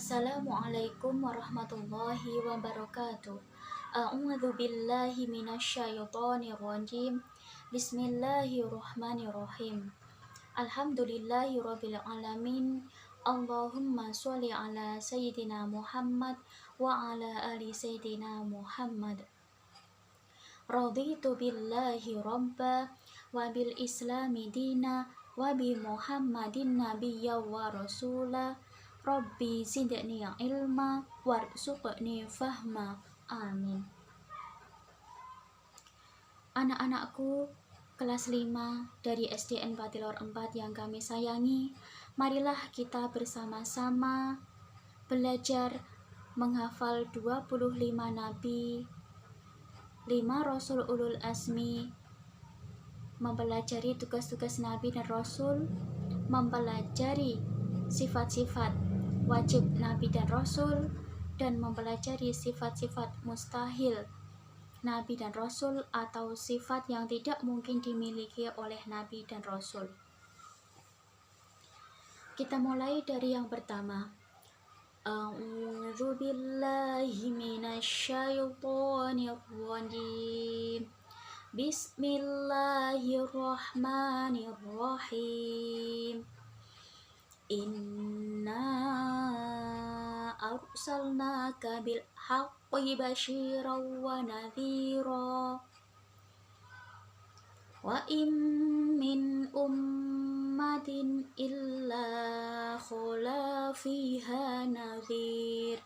Assalamualaikum warahmatullahi wabarakatuh. A'udzu billahi minasyaitonir rajim. Bismillahirrahmanirrahim. Alhamdulillahirabbil alamin. Allahumma sholli ala sayyidina Muhammad wa ala ali sayyidina Muhammad. Raditu billahi rabba wa bil islami dina wa bi Muhammadin nabiyya wa rasula. Rabbi zidni ilma warzuqni fahma. Amin. Anak-anakku kelas 5 dari SDN Patilor 4 yang kami sayangi, marilah kita bersama-sama belajar menghafal 25 nabi, 5 rasul ulul azmi, mempelajari tugas-tugas nabi dan rasul, mempelajari sifat-sifat wajib nabi dan rasul, dan mempelajari sifat-sifat mustahil nabi dan rasul atau sifat yang tidak mungkin dimiliki oleh nabi dan rasul. Kita mulai dari yang pertama. A'udzu billahi minasyaitonir rajim. Bismillahirrahmanirrahim. Inna arsalnaka bil haqqi basyiran wa nadhira wa in min ummatin illa khala fiha nadhir.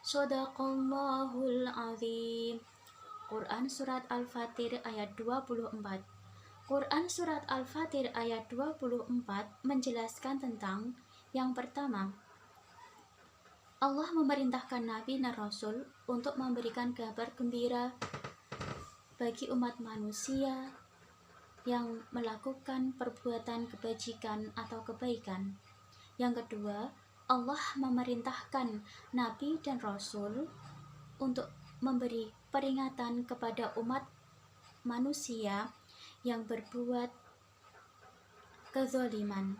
Shadaqallahul azim. Quran Surat Al-Fatir ayat 24. Quran Surat Al-Fatir ayat 24 menjelaskan tentang yang pertama, Allah memerintahkan Nabi dan Rasul untuk memberikan kabar gembira bagi umat manusia yang melakukan perbuatan kebajikan atau kebaikan. Yang kedua, Allah memerintahkan Nabi dan Rasul untuk memberi peringatan kepada umat manusia yang berbuat kezaliman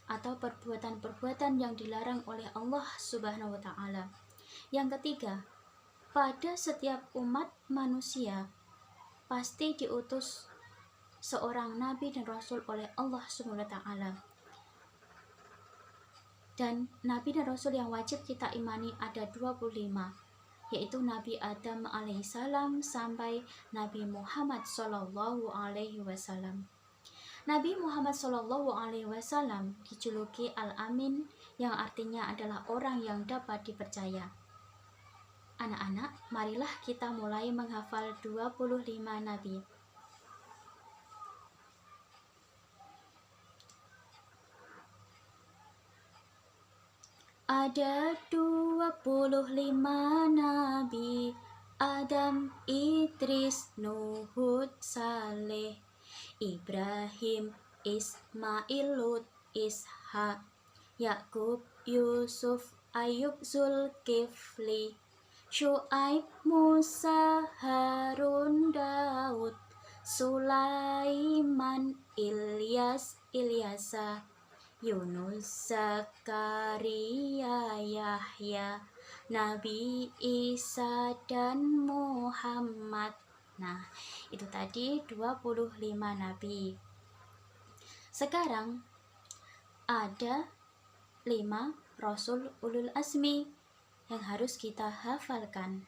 atau perbuatan-perbuatan yang dilarang oleh Allah Subhanahu wa Ta'ala. Yang ketiga, pada setiap umat manusia pasti diutus seorang nabi dan rasul oleh Allah Subhanahu wa Ta'ala. Dan nabi dan rasul yang wajib kita imani ada 25, yaitu Nabi Adam alaihissalam sampai Nabi Muhammad sallallahu alaihi wasallam. Nabi Muhammad sallallahu alaihi wasallam dijuluki Al-Amin, yang artinya adalah orang yang dapat dipercaya. Anak-anak, marilah kita mulai menghafal 25 nabi. Ada 25 nabi, Adam, Idris, Nuh, Hud, Saleh, Ibrahim, Ismail, Lut, Ishak, Yakub, Yusuf, Ayub, Zulkifli, Syuaib, Musa, Harun, Daud, Sulaiman, Ilyas, Ilyasa, Yunus, Zakaria, Yahya, Nabi Isa, dan Muhammad. Nah, itu tadi 25 nabi. Sekarang ada 5 rasul ulul azmi yang harus kita hafalkan.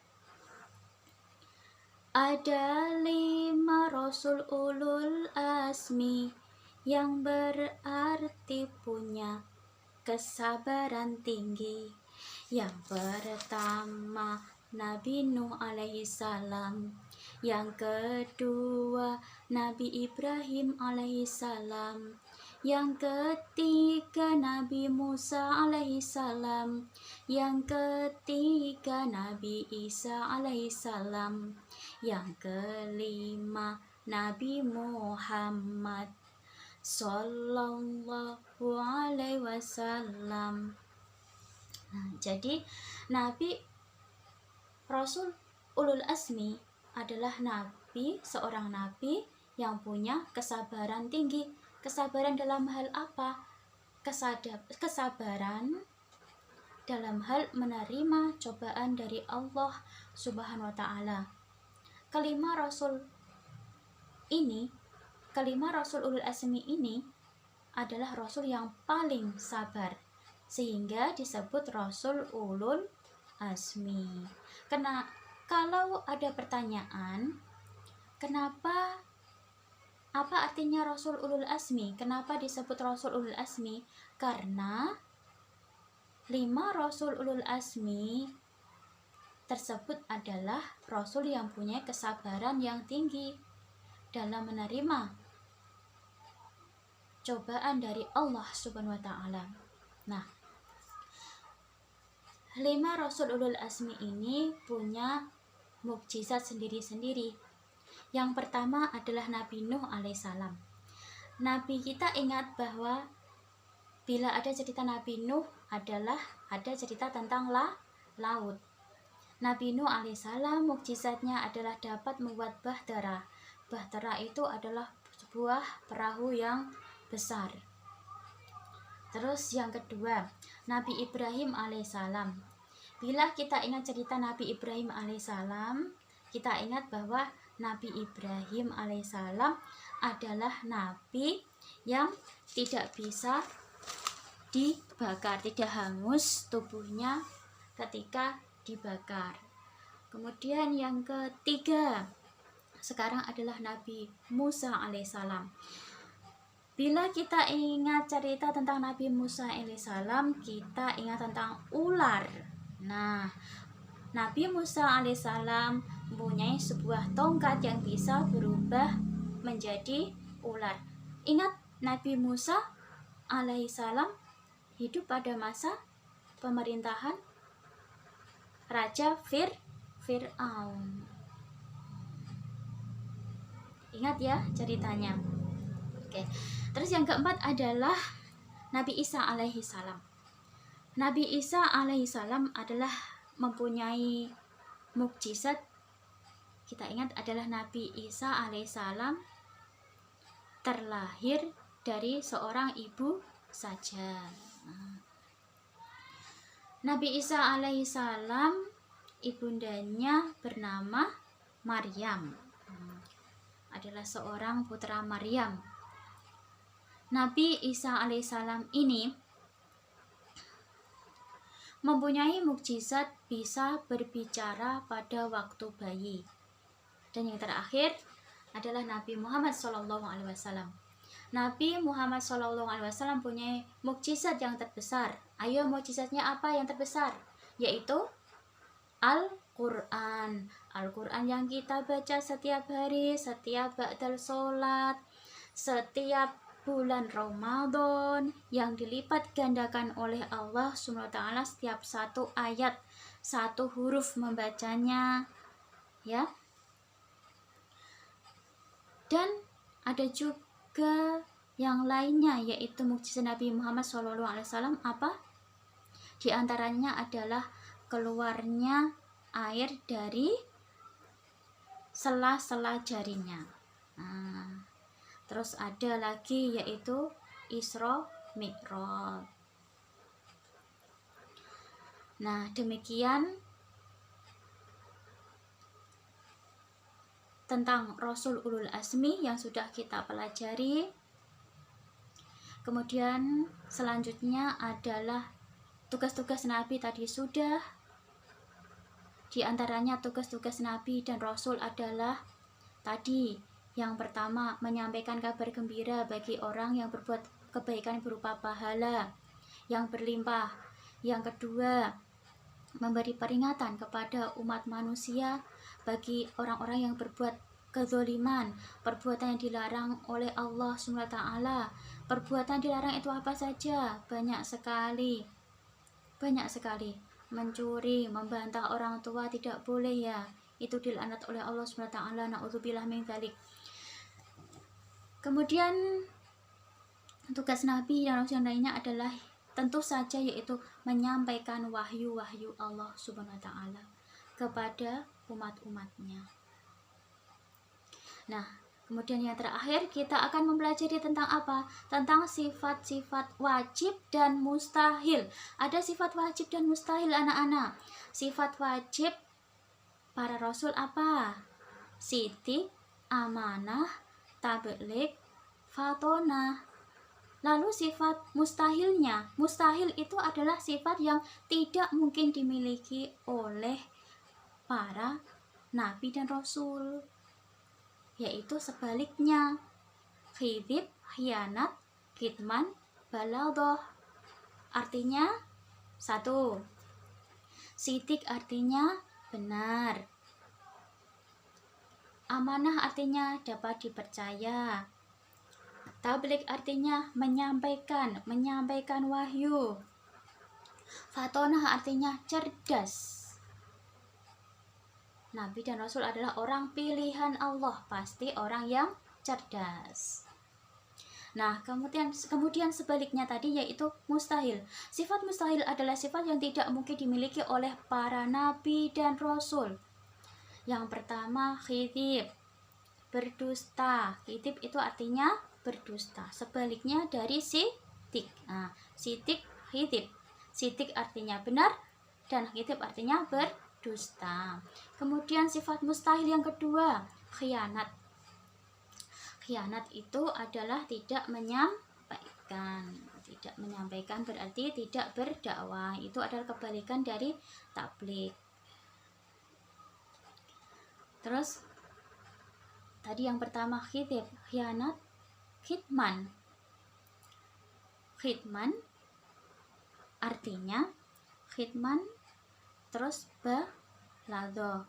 Ada 5 rasul ulul azmi yang berarti punya kesabaran tinggi. Yang pertama Nabi Nuh alaihissalam, yang kedua Nabi Ibrahim alaihissalam, yang ketiga Nabi Musa alaihissalam, yang ketiga Nabi Isa alaihissalam, yang kelima Nabi Muhammad sallallahu alaihi wasallam. Nah, jadi Nabi Rasul Ulul Azmi adalah nabi, seorang nabi yang punya kesabaran tinggi. Kesabaran dalam hal apa? Kesabaran dalam hal menerima cobaan dari Allah Subhanahu wa taala. Kelima rasul ulul azmi ini adalah rasul yang paling sabar, sehingga disebut rasul ulul azmi. Kalau ada pertanyaan, apa artinya rasul ulul azmi? Kenapa disebut rasul ulul azmi? Karena 5 rasul ulul azmi tersebut adalah rasul yang punya kesabaran yang tinggi dalam menerima cobaan dari Allah Subhanahu wa taala. Nah, 5 rasul ulul azmi ini punya mukjizat sendiri-sendiri. Yang pertama adalah Nabi Nuh alaihissalam. Nabi kita ingat bahwa bila ada cerita Nabi Nuh adalah ada cerita tentang laut. Nabi Nuh alaihissalam mukjizatnya adalah dapat membuat bahtera. Bahtera itu adalah sebuah perahu yang besar. Terus yang kedua, Nabi Ibrahim alaihissalam. Bila kita ingat cerita Nabi Ibrahim alaihissalam, kita ingat bahwa Nabi Ibrahim alaihissalam adalah nabi yang tidak bisa dibakar, tidak hangus tubuhnya ketika dibakar. Kemudian yang ketiga sekarang adalah Nabi Musa alaihissalam. Bila kita ingat cerita tentang Nabi Musa alaihissalam, kita ingat tentang ular. Nah, Nabi Musa alaihissalam mempunyai sebuah tongkat yang bisa berubah menjadi ular. Ingat, Nabi Musa alaihissalam hidup pada masa pemerintahan Raja Fir'aun. Ingat ya ceritanya. Oke. Terus yang keempat adalah Nabi Isa alaihissalam. Nabi Isa alaihissalam adalah mempunyai mukjizat. Kita ingat adalah Nabi Isa alaihissalam terlahir dari seorang ibu saja. Nabi Isa alaihissalam ibundanya bernama Maryam, adalah seorang putra Maryam. Nabi Isa alaihissalam ini mempunyai mukjizat bisa berbicara pada waktu bayi. Dan yang terakhir adalah Nabi Muhammad SAW. Nabi Muhammad SAW punya mukjizat yang terbesar. Ayo, mukjizatnya apa yang terbesar? Yaitu Al-Quran. Al-Quran yang kita baca setiap hari, setiap ba'dal sholat, setiap bulan Ramadan, yang dilipat gandakan oleh Allah SWT setiap satu ayat, satu huruf membacanya, ya. Dan ada juga yang lainnya, yaitu mukjizat Nabi Muhammad SAW. Apa? Di antaranya adalah keluarnya air dari sela-sela jarinya. Terus ada lagi yaitu Isra Mi'raj. Nah, demikian tentang Rasul Ulul Azmi yang sudah kita pelajari. Kemudian selanjutnya adalah tugas-tugas Nabi tadi sudah. Di antaranya tugas-tugas Nabi dan Rasul adalah tadi yang pertama, menyampaikan kabar gembira bagi orang yang berbuat kebaikan berupa pahala yang berlimpah. Yang kedua, memberi peringatan kepada umat manusia bagi orang-orang yang berbuat kezaliman, perbuatan yang dilarang oleh Allah SWT. Perbuatan dilarang itu apa saja? Banyak sekali. Mencuri, membantah orang tua tidak boleh ya. Itu dilaknat oleh Allah SWT. Na'udzubillah min dzalik. Kemudian tugas Nabi dan Rasul yang lainnya adalah tentu saja yaitu menyampaikan wahyu-wahyu Allah Subhanahu wa taala kepada umat-umatnya. Nah, Kemudian yang terakhir kita akan mempelajari tentang apa? Tentang sifat-sifat wajib dan mustahil. Ada sifat wajib dan mustahil anak-anak. Sifat wajib para rasul apa? Sidik, amanah, tabligh, fatonah. Lalu sifat mustahilnya, mustahil itu adalah sifat yang tidak mungkin dimiliki oleh para nabi dan rasul, yaitu sebaliknya, khidib, khianat, kitman, balaghoh. Artinya satu, sidik artinya benar, amanah artinya dapat dipercaya, tabligh artinya menyampaikan wahyu, fatonah artinya cerdas. Nabi dan Rasul adalah orang pilihan Allah, pasti orang yang cerdas. Nah, kemudian sebaliknya tadi yaitu mustahil. Sifat mustahil adalah sifat yang tidak mungkin dimiliki oleh para nabi dan rasul. Yang pertama, khidib, berdusta. Khidib itu artinya berdusta. Sebaliknya dari sidik. Nah, sidik, khidib. Sidik artinya benar dan khidib artinya berdusta. Kemudian sifat mustahil yang kedua, khianat. Khianat itu adalah tidak menyampaikan. Tidak menyampaikan berarti tidak berdakwah. Itu adalah kebalikan dari tabligh. Terus tadi yang pertama khidib, khianat, kitman. Kitman artinya kitman, terus balaghoh.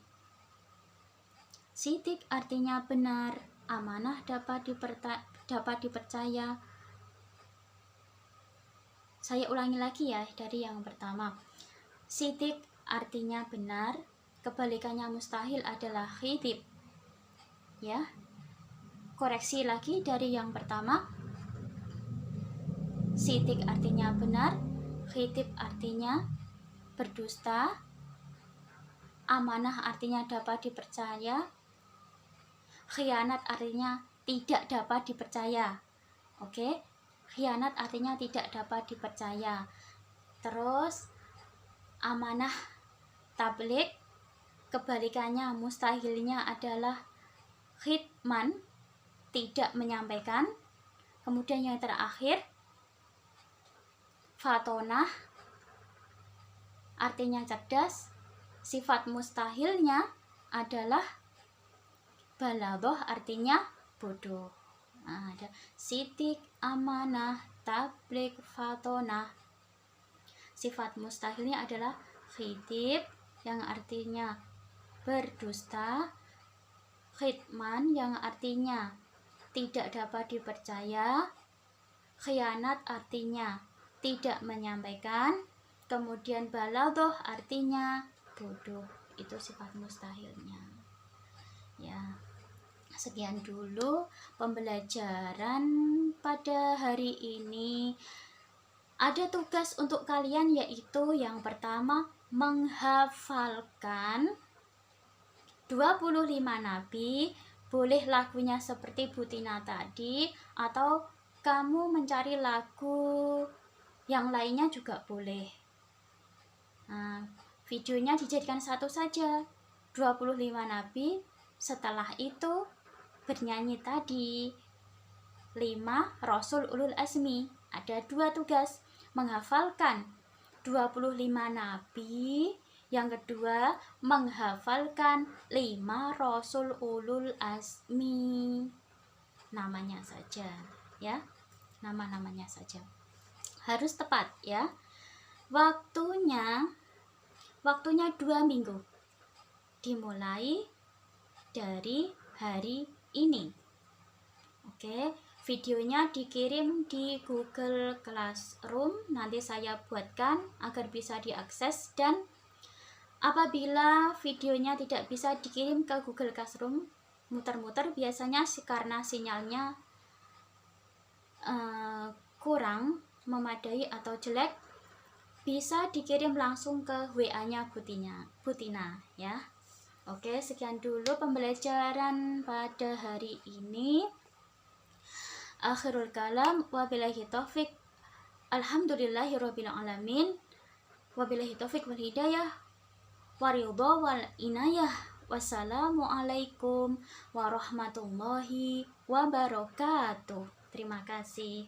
Sidik artinya benar, amanah dapat dipercaya. Saya ulangi lagi ya dari yang pertama. Sidik artinya benar, kebalikannya mustahil adalah khidib. Ya. Koreksi lagi dari yang pertama. Sidik artinya benar, khidib artinya berdusta, amanah artinya dapat dipercaya, khianat artinya tidak dapat dipercaya. Oke, khianat artinya tidak dapat dipercaya. Terus amanah, tabligh, kebalikannya mustahilnya adalah khidman, tidak menyampaikan. Kemudian yang terakhir, fatonah, artinya cerdas. Sifat mustahilnya adalah balaghoh, artinya bodoh. Nah, ada sidik, amanah, tabligh, fatonah. Sifat mustahilnya adalah khidib, yang artinya berdusta, khidman, yang artinya tidak dapat dipercaya, khianat artinya tidak menyampaikan, kemudian balaghoh artinya bodoh. Itu sifat mustahilnya. Ya, sekian dulu pembelajaran pada hari ini. Ada tugas untuk kalian, yaitu yang pertama menghafalkan 25 nabi. Boleh lagunya seperti Butina tadi, atau kamu mencari lagu yang lainnya juga boleh. Nah, videonya dijadikan satu saja, 25 nabi. Setelah itu bernyanyi tadi 5 rasul ulul azmi. Ada 2 tugas, menghafalkan 25 nabi. Yang kedua, menghafalkan 5 rasul ulul azmi. Namanya saja ya, nama-namanya saja harus tepat ya. Waktunya 2 minggu, dimulai dari hari ini. Oke, videonya dikirim di Google Classroom. Nanti saya buatkan agar bisa diakses. Dan apabila videonya tidak bisa dikirim ke Google Classroom, muter-muter biasanya karena sinyalnya kurang memadai atau jelek, bisa dikirim langsung ke WA-nya Butina ya. Oke, sekian dulu pembelajaran pada hari ini. Akhirul kalam, wabillahi taufik. Alhamdulillahirabbil alamin. Wabillahi taufik wal hidayah. Waridho wal inayah. Wassalamualaikum warahmatullahi wabarakatuh. Terima kasih.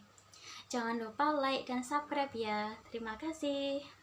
Jangan lupa like dan subscribe ya. Terima kasih.